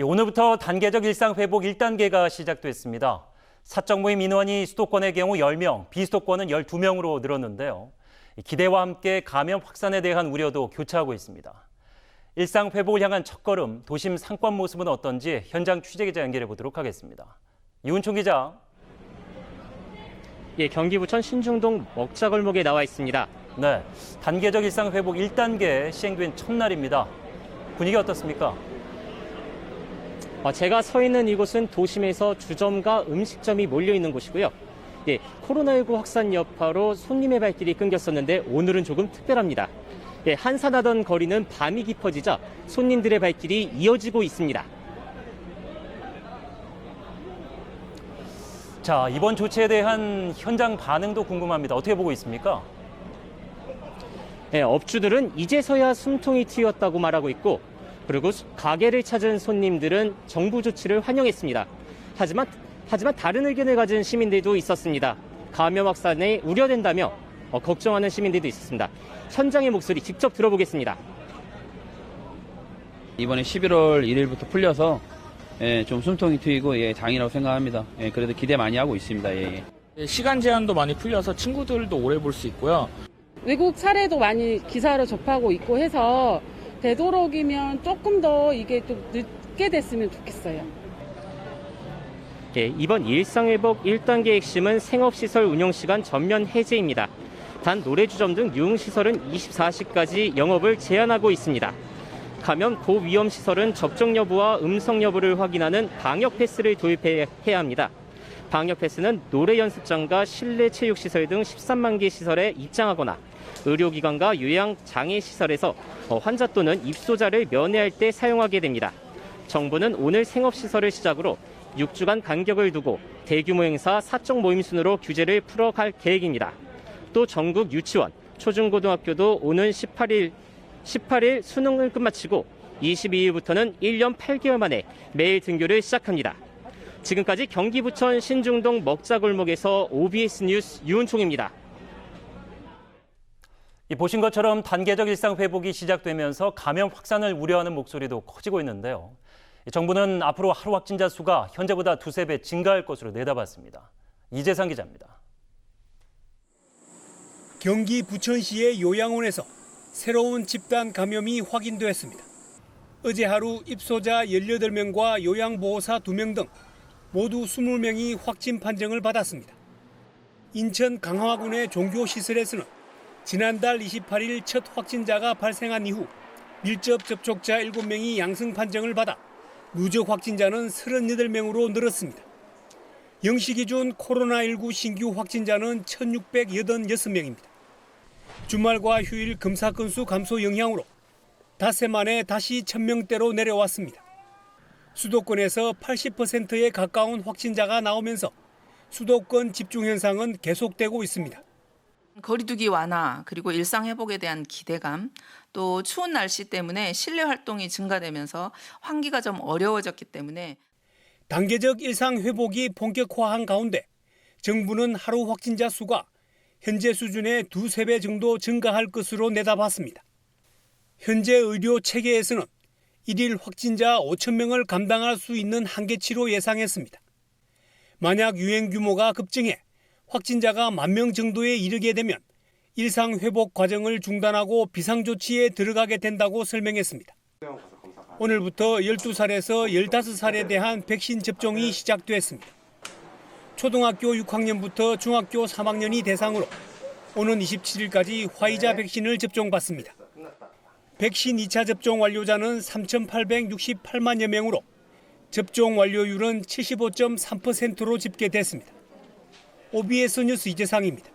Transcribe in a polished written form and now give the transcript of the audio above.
오늘부터 단계적 일상 회복 1단계가 시작됐습니다. 사적 모임 인원이 수도권의 경우 10명, 비수도권은 12명으로 늘었는데요. 기대와 함께 감염 확산에 대한 우려도 교차하고 있습니다. 일상 회복을 향한 첫걸음, 도심 상권 모습은 어떤지 현장 취재기자 연결해 보도록 하겠습니다. 이훈총 기자. 경기 부천 신중동 먹자골목에 나와 있습니다. 네, 단계적 일상 회복 1단계 시행된 첫날입니다. 분위기 어떻습니까? 제가 서 있는 이곳은 도심에서 주점과 음식점이 몰려 있는 곳이고요. 코로나19 확산 여파로 손님의 발길이 끊겼었는데 오늘은 조금 특별합니다. 한산하던 거리는 밤이 깊어지자 손님들의 발길이 이어지고 있습니다. 자, 이번 조치에 대한 현장 반응도 궁금합니다. 어떻게 보고 있습니까? 업주들은 이제서야 숨통이 트였다고 말하고 있고, 그리고 가게를 찾은 손님들은 정부 조치를 환영했습니다. 하지만 다른 의견을 가진 시민들도 있었습니다. 감염 확산에 우려된다며 걱정하는 시민들도 있었습니다. 현장의 목소리 직접 들어보겠습니다. 이번에 11월 1일부터 풀려서 좀 숨통이 트이고 다행이라고 생각합니다. 그래도 기대 많이 하고 있습니다. 시간 제한도 많이 풀려서 친구들도 오래 볼 수 있고요. 외국 사례도 많이 기사로 접하고 있고 해서 되도록이면 조금 더 이게 좀 늦게 됐으면 좋겠어요. 이번 일상회복 1단계 핵심은 생업시설 운영시간 전면 해제입니다. 단 노래주점 등 유흥시설은 24시까지 영업을 제한하고 있습니다. 감염 고위험 시설은 접종 여부와 음성 여부를 확인하는 방역 패스를 도입해야 합니다. 방역 패스는 노래 연습장과 실내 체육시설 등 13만 개 시설에 입장하거나 의료기관과 요양장애시설에서 환자 또는 입소자를 면회할 때 사용하게 됩니다. 정부는 오늘 생업시설을 시작으로 6주간 간격을 두고 대규모 행사 사적 모임 순으로 규제를 풀어갈 계획입니다. 또 전국 유치원, 초중고등학교도 오는 18일 수능을 끝마치고 22일부터는 1년 8개월 만에 매일 등교를 시작합니다. 지금까지 경기 부천 신중동 먹자골목에서 OBS 뉴스 유은총입니다. 보신 것처럼 단계적 일상 회복이 시작되면서 감염 확산을 우려하는 목소리도 커지고 있는데요. 정부는 앞으로 하루 확진자 수가 현재보다 두세 배 증가할 것으로 내다봤습니다. 이재상 기자입니다. 경기 부천시의 요양원에서 새로운 집단 감염이 확인됐습니다. 어제 하루 입소자 18명과 요양보호사 2명 등 모두 20명이 확진 판정을 받았습니다. 인천 강화군의 종교시설에서는 지난달 28일 첫 확진자가 발생한 이후 밀접 접촉자 7명이 양성 판정을 받아 누적 확진자는 38명으로 늘었습니다. 0시 기준 코로나19 신규 확진자는 1,686명입니다. 주말과 휴일 검사 건수 감소 영향으로 닷새 만에 다시 1,000명대로 내려왔습니다. 수도권에서 80%에 가까운 확진자가 나오면서 수도권 집중 현상은 계속되고 있습니다. 거리두기 완화, 그리고 일상 회복에 대한 기대감, 또 추운 날씨 때문에 실내 활동이 증가되면서 환기가 좀 어려워졌기 때문에 단계적 일상 회복이 본격화한 가운데 정부는 하루 확진자 수가 현재 수준의 두세 배 정도 증가할 것으로 내다봤습니다. 현재 의료 체계에서는 일일 확진자 5,000명을 감당할 수 있는 한계치로 예상했습니다. 만약 유행 규모가 급증해 확진자가 10,000명 정도에 이르게 되면 일상 회복 과정을 중단하고 비상조치에 들어가게 된다고 설명했습니다. 오늘부터 12살에서 15살에 대한 백신 접종이 시작됐습니다. 초등학교 6학년부터 중학교 3학년이 대상으로 오는 27일까지 화이자 백신을 접종받습니다. 백신 2차 접종 완료자는 3,868만여 명으로 접종 완료율은 75.3%로 집계됐습니다. OBS 뉴스 이재상입니다.